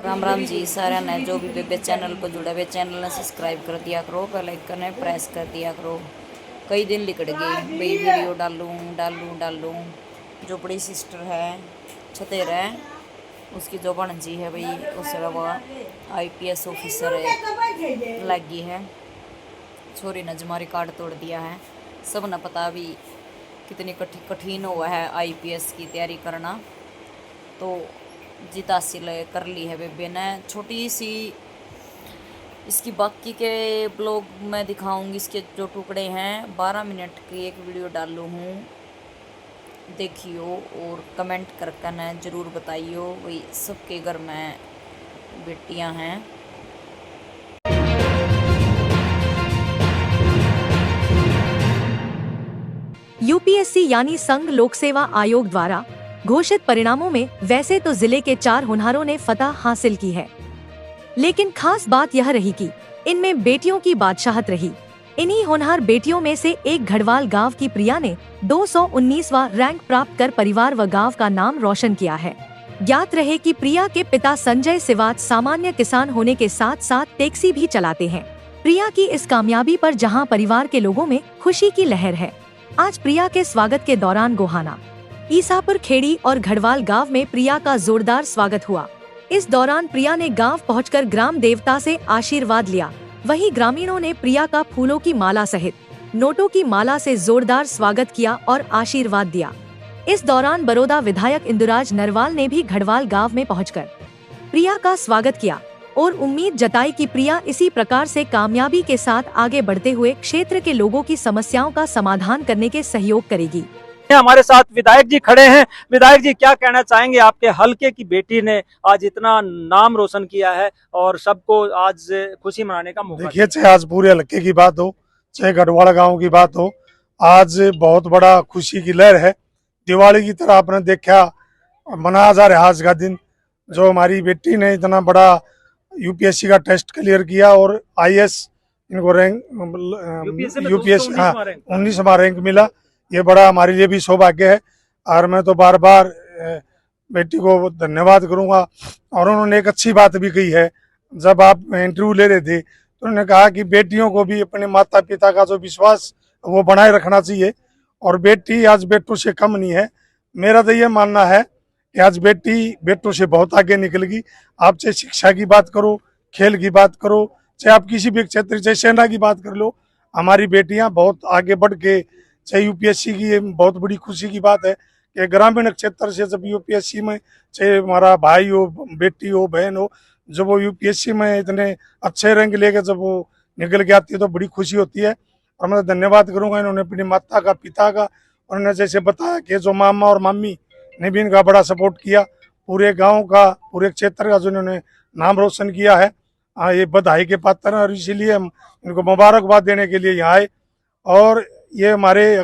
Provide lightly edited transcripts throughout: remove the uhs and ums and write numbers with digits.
राम राम जी सारा ने जो भी बेबे चैनल पर जुड़ा हुए चैनल ने सब्सक्राइब कर दिया करो, बेल आइकन ने प्रेस कर दिया करो। कई दिन लिकड़ गए भाई वीडियो डालूं। जो बड़ी सिस्टर है छतेर है उसकी जो भणजी है भाई उसका वो IPS ऑफिसर है लगी है। छोरी ने जमारी कार्ड तोड़ दिया है। सब ने पता भी कितनी कठिन हुआ है IPS की तैयारी करना। तो जीत हासिल कर ली है बेबे ने। छोटी सी इसकी बाकी के ब्लॉग में दिखाऊंगी। इसके जो टुकड़े हैं 12 मिनट की एक वीडियो डालू हूँ, देखियो और कमेंट करके न ज़रूर बताइयो। वही सबके घर में बेटियां हैं। UPSC यानी संघ लोक सेवा आयोग द्वारा घोषित परिणामों में वैसे तो जिले के 4 होनहारों ने फतह हासिल की है, लेकिन खास बात यह रही कि इनमें बेटियों की बादशाहत रही। इन्हीं होनहार बेटियों में से एक घड़वाल गांव की प्रिया ने 219वां रैंक प्राप्त कर परिवार व गांव का नाम रोशन किया है। ज्ञात रहे कि प्रिया के पिता संजय सिवाच सामान्य किसान होने के साथ साथ टैक्सी भी चलाते हैं। प्रिया की इस कामयाबी पर जहां परिवार के लोगों में खुशी की लहर है। आज प्रिया के स्वागत के दौरान गोहाना, ईसापुर खेड़ी और घड़वाल गांव में प्रिया का जोरदार स्वागत हुआ। इस दौरान प्रिया ने गांव पहुंचकर ग्राम देवता से आशीर्वाद लिया। वहीं ग्रामीणों ने प्रिया का फूलों की माला सहित नोटों की माला से जोरदार स्वागत किया और आशीर्वाद दिया। इस दौरान बड़ौदा विधायक इंदुराज नरवाल ने भी घड़वाल गांव में पहुंचकर प्रिया का स्वागत किया और उम्मीद जताई कि प्रिया इसी प्रकार से कामयाबी के साथ आगे बढ़ते हुए क्षेत्र के लोगों की समस्याओं का समाधान करने के सहयोग करेगी। हमारे साथ विधायक जी खड़े हैं। विधायक जी, क्या कहना चाहेंगे? आपके हलके की बेटी ने आज इतना नाम रोशन किया है और सबको आज खुशी मनाने का मौका। देखिए, चाहे आज पूरे हलके की बात हो, चाहे गढ़वाल गांव की बात हो, आज बहुत बड़ा खुशी की लहर है। दिवाली की तरह आपने देखा मनाया जा रहा है आज का दिन। जो हमारी बेटी ने इतना बड़ा UPSC का टेस्ट क्लियर किया और IAS इनको रैंक UPSC 19वां रैंक मिला। ये बड़ा हमारे लिए भी सौभाग्य है और मैं तो बार बार बेटी को धन्यवाद करूंगा। और उन्होंने एक अच्छी बात भी कही है, जब आप इंटरव्यू ले रहे थे तो उन्होंने कहा कि बेटियों को भी अपने माता पिता का जो विश्वास वो बनाए रखना चाहिए और बेटी आज बेटों से कम नहीं है। मेरा तो ये मानना है कि आज बेटी बेटों से बहुत आगे निकलेगी। आप चाहे शिक्षा की बात करो, खेल की बात करो, चाहे आप किसी भी क्षेत्र, चाहे सेना की बात कर लो, हमारी बेटियां बहुत आगे बढ़ के, चाहे UPSC की, ये बहुत बड़ी खुशी की बात है कि ग्रामीण क्षेत्र से जब UPSC में, चाहे हमारा भाई हो, बेटी हो, बहन हो, जब वो UPSC में इतने अच्छे रैंक लेके जब वो निकल के आती है तो बड़ी खुशी होती है। और मैं धन्यवाद करूंगा इन्होंने अपनी माता का, पिता का। उन्होंने जैसे बताया कि जो मामा और मामी ने भी इनका बड़ा सपोर्ट किया, पूरे गाँव का, पूरे क्षेत्र का जो इन्होंने नाम रोशन किया है, ये बधाई के पात्र हैं और इसीलिए हम इनको मुबारकबाद देने के लिए यहाँ आए। और ये हमारे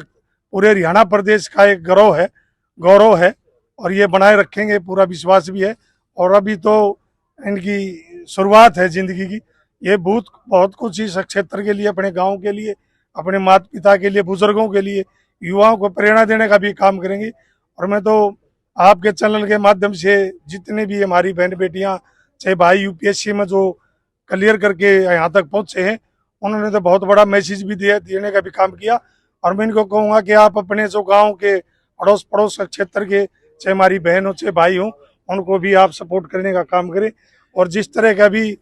पूरे हरियाणा प्रदेश का एक गौरव है और ये बनाए रखेंगे, पूरा विश्वास भी है। और अभी तो इनकी शुरुआत है जिंदगी की। ये बहुत कुछ इस क्षेत्र के लिए, अपने गांव के लिए, अपने माता पिता के लिए, बुजुर्गों के लिए, युवाओं को प्रेरणा देने का भी काम करेंगे। और मैं तो आपके चैनल के माध्यम से जितने भी हमारी बहन बेटियां, चाहे भाई UPSC में जो क्लियर करके यहाँ तक पहुंचे हैं, उन्होंने तो बहुत बड़ा मैसेज भी देने का भी काम किया। और मैं इनको कहूँगा कि आप अपने जो गांव के अड़ोस पड़ोस क्षेत्र के, चाहे हमारी बहन हो चाहे भाई हो, उनको भी आप सपोर्ट करने का काम करें। और जिस तरह का भी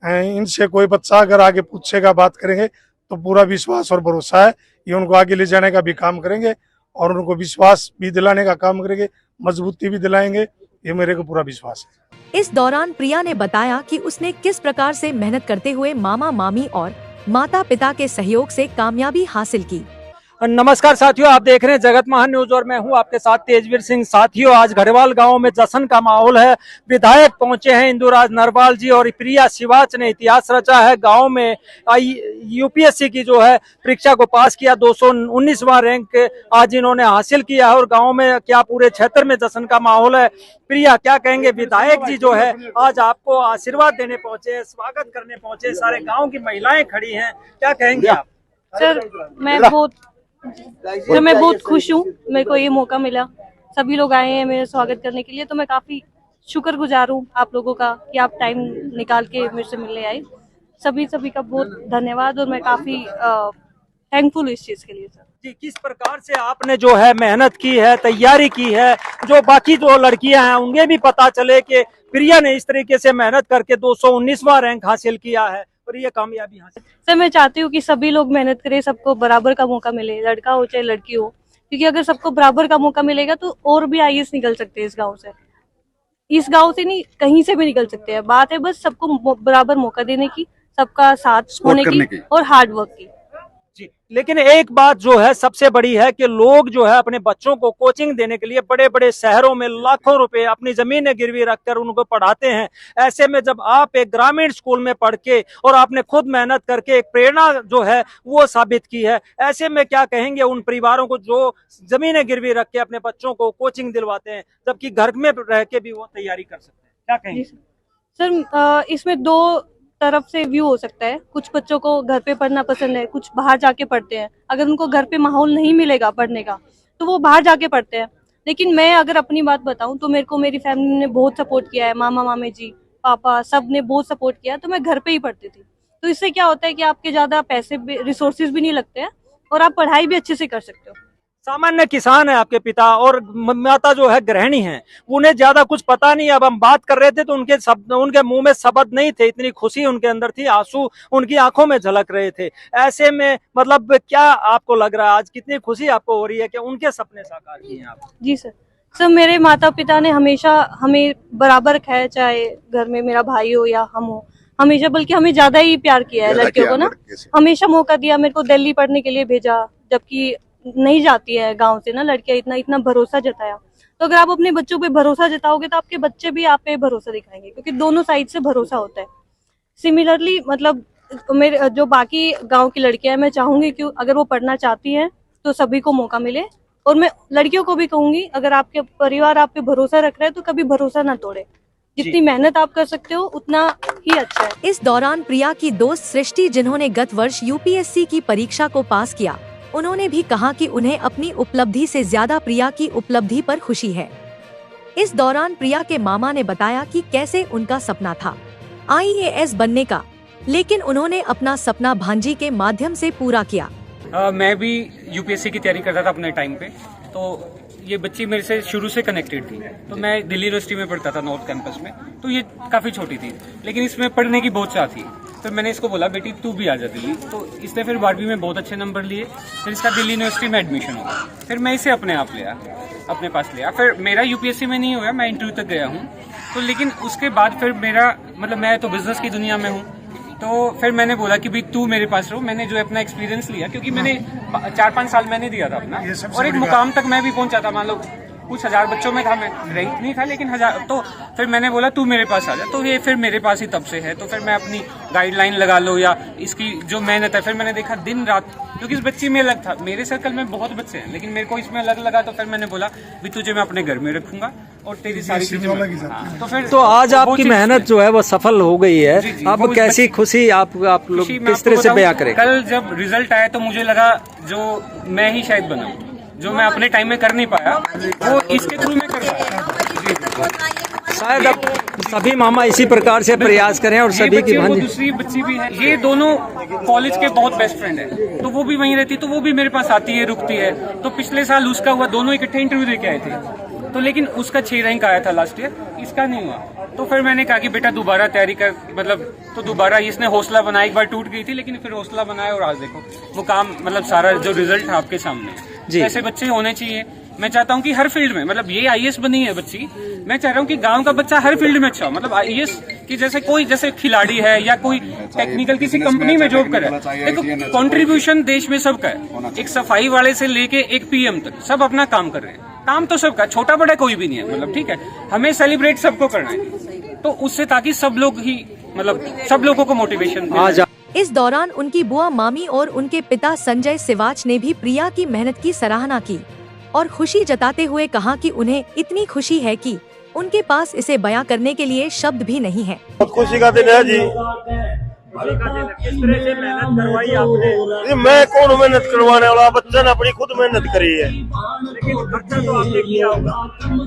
इनसे कोई बच्चा अगर आगे पूछेगा, बात करेंगे, तो पूरा विश्वास और भरोसा है ये उनको आगे ले जाने का भी काम करेंगे और उनको विश्वास भी दिलाने का काम करेंगे, मजबूती भी दिलाएंगे, ये मेरे को पूरा विश्वास है। इस दौरान प्रिया ने बताया कि उसने किस प्रकार से मेहनत करते हुए मामा मामी और माता पिता के सहयोग से कामयाबी हासिल की। नमस्कार साथियों, आप देख रहे हैं जगत महान न्यूज और मैं हूं आपके साथ तेजवीर सिंह। साथियों, आज घड़वाल गांव में जश्न का माहौल है। विधायक पहुंचे हैं इंदुराज नरवाल जी और प्रिया सिवाच ने इतिहास रचा है। गांव में UPSC की जो है परीक्षा को पास किया, 219वां रैंक आज इन्होंने हासिल किया है और गाँव में क्या पूरे क्षेत्र में जश्न का माहौल है। प्रिया, क्या कहेंगे? विधायक जी जो है आज आपको आशीर्वाद देने पहुंचे, स्वागत करने पहुंचे, सारे गाँव की महिलाएं खड़ी है, क्या कहेंगे आप? सर, मैं बहुत खुश हूँ। मेरे को ये मौका मिला, सभी लोग आए हैं मेरे स्वागत करने के लिए, तो मैं काफी शुक्रगुजार हूँ आप लोगों का कि आप टाइम निकाल के मेरे से मिलने आए। सभी का बहुत धन्यवाद और मैं काफ़ी थैंकफुल हूँ इस चीज़ के लिए सर। जी, किस प्रकार से आपने जो है मेहनत की है, तैयारी की है, जो बाकी जो लड़कियां हैं उन्हें भी पता चले कि प्रिया ने इस तरीके से मेहनत करके 219वां रैंक हासिल किया है और ये कामयाबी हासिल। सर मैं चाहती हूँ कि सभी लोग मेहनत करें, सबको बराबर का मौका मिले, लड़का हो चाहे लड़की हो, क्योंकि अगर सबको बराबर का मौका मिलेगा तो और भी आईएएस निकल सकते हैं इस गांव से। इस गांव से नहीं, कहीं से भी निकल सकते हैं। बात है बस सबको बराबर मौका देने की, सबका साथ होने की और हार्ड वर्क की। जी, लेकिन एक बात जो है सबसे बड़ी है कि लोग जो है अपने बच्चों को कोचिंग देने के लिए बड़े बड़े शहरों में लाखों रुपए अपनी जमीनें गिरवी रखकर उनको पढ़ाते हैं। ऐसे में जब आप एक ग्रामीण स्कूल में पढ़ के और आपने खुद मेहनत करके एक प्रेरणा जो है वो साबित की है, ऐसे में क्या कहेंगे उन परिवारों को जो जमीनें गिरवी रख के अपने बच्चों को कोचिंग दिलवाते हैं जबकि घर में रह के भी वो तैयारी कर सकते हैं, क्या कहेंगे? सर इसमें दो तरफ से व्यू हो सकता है। कुछ बच्चों को घर पे पढ़ना पसंद है, कुछ बाहर जाके पढ़ते हैं। अगर उनको घर पे माहौल नहीं मिलेगा पढ़ने का तो वो बाहर जाके पढ़ते हैं। लेकिन मैं अगर अपनी बात बताऊं तो मेरे को मेरी फैमिली ने बहुत सपोर्ट किया है, मामा मामी जी पापा सब ने बहुत सपोर्ट किया, तो मैं घर पे ही पढ़ती थी। तो इससे क्या होता है कि आपके ज्यादा पैसे भी, रिसोर्सेज भी नहीं लगते हैं और आप पढ़ाई भी अच्छे से कर सकते हो। सामान्य किसान है आपके पिता और माता जो है गृहिणी हैं, उन्हें ज्यादा कुछ पता नहीं। अब हम बात कर रहे थे तो उनके मुंह में शब्द नहीं थे, इतनी खुशी उनके अंदर थी, आंसू उनकी आंखों में झलक रहे थे। ऐसे में मतलब क्या आपको लग रहा है आज कितनी खुशी आपको हो रही है कि उनके सपने साकार किए हैं आप? जी सर मेरे माता पिता ने हमेशा हमें बराबर रखा है, चाहे घर में मेरा भाई हो या हम हो, हमेशा, बल्कि हमें ज्यादा ही प्यार किया है लड़कियों को ना। हमेशा मौका दिया, मेरे को दिल्ली पढ़ने के लिए भेजा, जबकि नहीं जाती है गांव से ना लड़कियां, इतना भरोसा जताया। तो अगर आप अपने बच्चों पे भरोसा जताओगे तो आपके बच्चे भी आप पे भरोसा दिखाएंगे, क्योंकि दोनों साइड से भरोसा होता है। सिमिलरली मतलब मेरे जो बाकी गांव की लड़कियां हैं, मैं चाहूंगी कि अगर वो पढ़ना चाहती हैं तो सभी को मौका मिले। और मैं लड़कियों को भी कहूंगी, अगर आपके परिवार आप पे भरोसा रख रहा है तो कभी भरोसा ना तोड़े। जितनी मेहनत आप कर सकते हो उतना ही अच्छा है। इस दौरान प्रिया की दोस्त सृष्टि, जिन्होंने गत वर्ष यूपीएससी की परीक्षा को पास किया, उन्होंने भी कहा कि उन्हें अपनी उपलब्धि से ज्यादा प्रिया की उपलब्धि पर खुशी है। इस दौरान प्रिया के मामा ने बताया कि कैसे उनका सपना था आईएएस बनने का, लेकिन उन्होंने अपना सपना भांजी के माध्यम से पूरा किया। मैं भी यूपीएससी की तैयारी करता था अपने टाइम पे, तो ये बच्ची मेरे से शुरू से कनेक्टेड थी। तो मैं दिल्ली यूनिवर्सिटी में पढ़ता था नॉर्थ कैंपस में, तो ये काफ़ी छोटी थी लेकिन इसमें पढ़ने की बहुत चाह थी। फिर मैंने इसको बोला बेटी तू भी आ जा दिल्ली, तो इसने फिर 12वीं में बहुत अच्छे नंबर लिए, फिर इसका दिल्ली यूनिवर्सिटी में एडमिशन हुआ। फिर मैं इसे अपने पास लिया। फिर मेरा यूपीएससी में नहीं हुआ, मैं इंटरव्यू तक गया हूँ। तो लेकिन उसके बाद फिर मेरा मतलब मैं तो बिजनेस की दुनिया में हूँ, तो फिर मैंने बोला कि भाई तू मेरे पास रहो। मैंने जो अपना एक्सपीरियंस लिया, क्योंकि मैंने 4-5 साल मैंने दिया था अपना, और एक मुकाम तक मैं भी पहुंचा था। मान लो कुछ हजार बच्चों में था, मैं रैंक नहीं था लेकिन हजार। तो फिर मैंने बोला तू मेरे पास आ जा, तो ये फिर मेरे पास ही तब से है। तो फिर मैं अपनी गाइडलाइन लगा लो या इसकी जो मेहनत है, फिर मैंने देखा दिन रात, क्योंकि इस बच्ची में अलग था। मेरे सर्कल में बहुत बच्चे हैं लेकिन मेरे को इसमें अलग लगा, तो फिर मैंने बोला भी तुझे मैं अपने घर में रखूंगा और तेरी सारी चीजें। तो फिर तो आज आपकी मेहनत जो है वो सफल हो गई है। अब कैसी खुशी आप लोग किस तरह से बयां करें? कल जब रिजल्ट आया तो मुझे लगा जो मैं ही शायद बना, जो मैं अपने टाइम में कर नहीं पाया वो इसके थ्रू में कर पाया। शायद अब सभी मामा इसी प्रकार से प्रयास करें और सभी की भांजी। दूसरी बच्ची भी है, ये दोनों कॉलेज के बहुत बेस्ट फ्रेंड है, तो वो भी वहीं रहती, तो वो भी मेरे पास आती है, रुकती है। तो पिछले साल उसका हुआ, दोनों इकट्ठे इंटरव्यू दे के आए थे, तो लेकिन उसका 6 रैंक आया था लास्ट ईयर, इसका नहीं हुआ। तो फिर मैंने कहा कि बेटा दोबारा तैयारी कर, मतलब तो दोबारा इसने हौसला बनाया। एक बार टूट गई थी लेकिन फिर हौसला बनाया और आज देखो वो काम, मतलब सारा जो रिजल्ट है आपके सामने। ऐसे बच्चे होने चाहिए। मैं चाहता हूँ कि हर फील्ड में, मतलब ये आईएएस बनी है बच्ची, मैं चाह रहा हूँ कि गांव का बच्चा हर फील्ड में अच्छा हो। मतलब आईएएस की जैसे कोई जैसे खिलाड़ी है या कोई टेक्निकल किसी कंपनी में जॉब करे, देखो कंट्रीब्यूशन देश में सबका है। एक सफाई वाले से लेके एक पीएम तक सब अपना काम कर रहे हैं। काम तो सबका, छोटा बड़ा कोई भी नहीं है, मतलब ठीक है, हमें सेलिब्रेट सबको करना है। तो उससे ताकि सब लोग ही, मतलब सब लोगों को मोटिवेशन। इस दौरान उनकी बुआ मामी और उनके पिता संजय सिवाच ने भी प्रिया की मेहनत की सराहना की और खुशी जताते हुए कहा कि उन्हें इतनी खुशी है कि उनके पास इसे बयां करने के लिए शब्द भी नहीं है। बहुत खुशी का दिन है जी, किस तरह से मेहनत करवाई आपने? ये मैं कौन मेहनत करवाने वाला, बच्चा ने अपनी खुद मेहनत करी है। लेकिन खर्चा तो आपने किया होगा।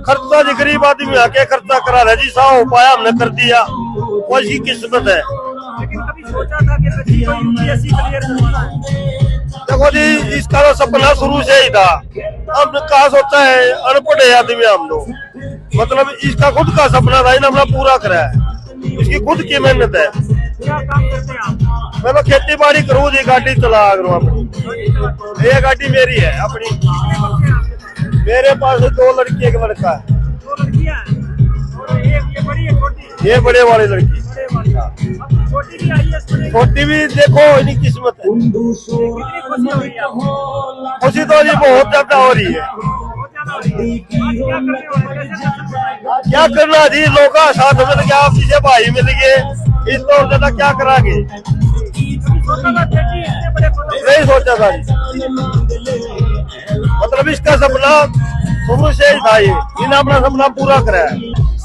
खर्चा जी गरीब आदमी आके खर्चा करा रहा जी, सा हो पाया हमने कर दिया, वो इसकी किस्मत है। लेकिन कभी सोचा था कि बच्ची को यूपीएससी क्लियर करवाना है? देखो जी, इसका तो सपना शुरू से ही था। अब कहा सोचा है, अनपढ़ है आदमी हम लोग, मतलब इसका खुद का सपना था, इन्हें अपना पूरा करा है, इसकी खुद की मेहनत है। क्या काम करते हैं आप? मैं तो खेती बाड़ी करूँ जी, गाड़ी चला करूँ अपनी, ये गाड़ी मेरी है अपनी। मेरे पास 2 लड़की 1 लड़का है। 2 लड़कियां हैं और एक ये बड़ी है, छोटी? ये बड़े वाली लड़की, बड़े वाली। अब छोटी भी आई है, छोटी भी देखो इनकी किस्मत है। कितनी खुशी हो रही है आपको? खुशी तो जी बहुत ज्यादा हो रही है। बहुत ज्यादा हो रही है। आज क्या करने वाले, कैसे दर्शन कराएंगे? क्या करना जी, लोगों का साथ में क्या, आप चीजें भाई मिल गए, इस तो और ज्यादा क्या करांगे। कभी सोचा था बेटी इतने बड़े पदों पे? नहीं सोचा था जी, मतलब इसका सपना शुरू से ही था, ये इन्हें अपना सपना पूरा कराया।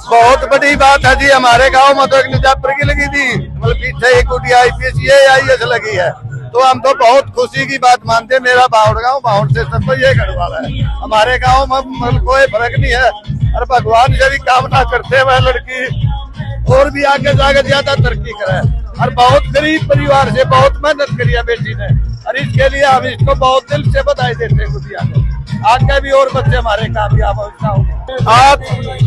बहुत बड़ी बात है जी, हमारे गांव में तो एक मुजफ्फर की लगी थी, मतलब पीछे एक गुड़िया IPS IAS लगी है, तो हम तो बहुत खुशी की बात मानते हैं। मेरा बाहुड़ गाँव, बाहुड़ से सब तो ये घर वाला है, हमारे गाँव में मतलब कोई फर्क नहीं है। और भगवान से भी कामना करते हैं वह लड़की और भी आगे जाकर ज्यादा तरक्की करे। और बहुत गरीब परिवार से बहुत मेहनत करी है बेटी ने, और इसके लिए हम इसको बहुत दिल से बधाई देते हैं। गुड़िया को आगे भी और बच्चे हमारे कामयाब होंगे। आज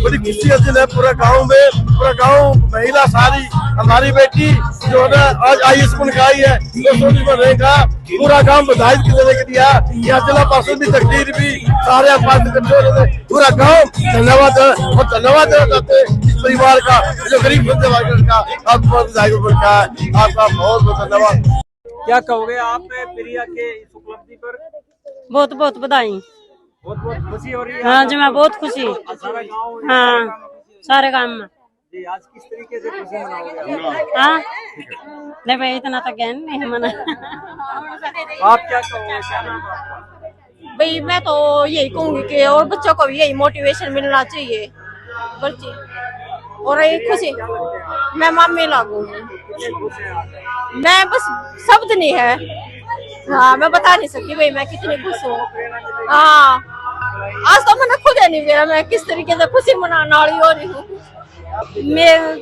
बड़ी खुशी है दिन है पूरे गाँव में, पूरा गाँव महिला सारी हमारी बेटी जो है आज IAS बन आई है, तो सोनी बन रहेगा। पूरा गाँव बधाई देने के दिया, यहाँ जिला पार्षद भी, तकदीर भी, सारे पूरा गाँव धन्यवाद और धन्यवाद देना चाहते हैं इस परिवार का, जो गरीब बंदे का। आपको बधाई का आपका बहुत बहुत धन्यवाद। क्या कहोगे आप प्रिया के इस उपलब्धि पर? बहुत बहुत बधाई। बहुत बहुत खुशी हो रही है? हाँ जी, मैं बहुत खुशी। सारा गाँव? हाँ, सारे काम में जी। आज किस तरीके से खुशी मनाओगे? हाँ, नहीं भाई इतना तो ज्ञान नहीं है मना। आप क्या कहोगे, क्या नाम है आपका? भाई मैं तो यही कहूंगी कि और बच्चों को भी यही मोटिवेशन मिलना चाहिए बच्चे, और ये खुशी मैं मामी लागू मैं बस शब्द नहीं है। हाँ, मैं बता नहीं सकती भाई मैं कितनी खुश हूँ। हाँ, आज तो मैंने खुद ही नहीं मेरा मैं किस तरीके से खुशी मनाने वाली हो रही हूँ। मेरे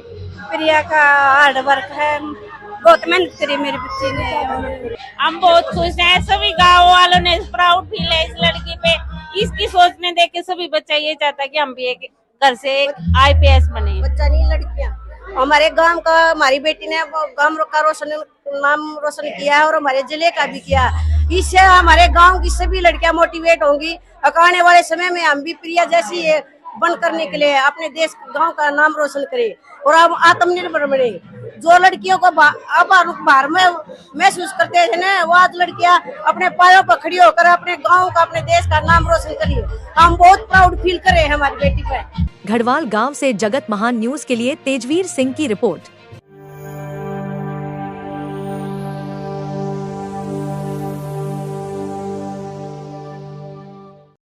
प्रिया का हार्ड वर्क है, बहुत मेहनत करी मेरी बच्ची ने। हम बहुत खुश हैं, सभी गांव वालों ने प्राउड फील है इस लड़की पे। इसकी सोच में देख के सभी बच्चा ये चाहता है कि हम भी एक घर से एक IPS बने। बच्चा नहीं, लड़कियां। हमारे गांव का, हमारी बेटी ने गांव का नाम रोशन किया है और हमारे जिले का भी किया। इससे हमारे गांव की सभी लड़कियां मोटिवेट होंगी। आने वाले समय में हम भी प्रिया जैसी बन करने के लिए अपने देश गांव का नाम रोशन करें और हम आत्मनिर्भर बने। जो लड़कियों को बाहर में महसूस करते थे ना, वो आज लड़कियां अपने पायों पर खड़ी होकर अपने गांव का, अपने देश का नाम रोशन करिए। हम बहुत प्राउड फील कर रहे हैं हमारी बेटी पर। घड़वाल गांव से जगत महान न्यूज के लिए तेजवीर सिंह की रिपोर्ट।